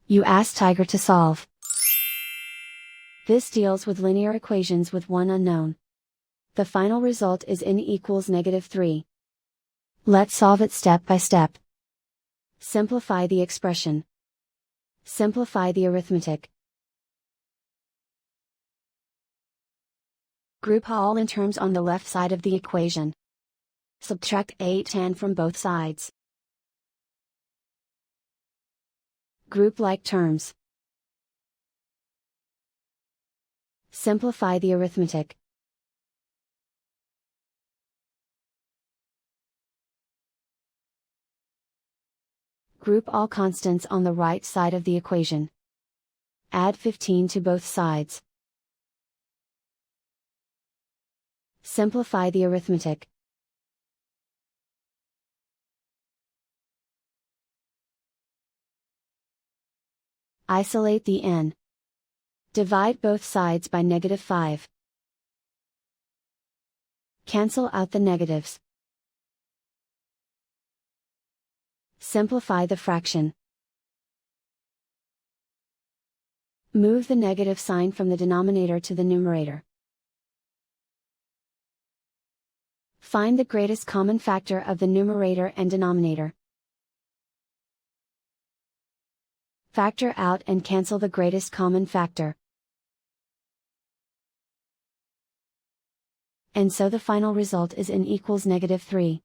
You ask Tiger to solve. This deals with linear equations with one unknown. The final result is n equals -3. Let's solve it step by step. Simplify the expression. Simplify the arithmetic. Group all in terms on the left side of the equation. Subtract 8n from both sides. Group like terms. Simplify the arithmetic. Group all constants on the right side of the equation. Add 15 to both sides. Simplify the arithmetic. Isolate the n. Divide both sides by -5. Cancel out the negatives. Simplify the fraction. Move the negative sign from the denominator to the numerator. Find the greatest common factor of the numerator and denominator. Factor out and cancel the greatest common factor. And so the final result is n equals -3.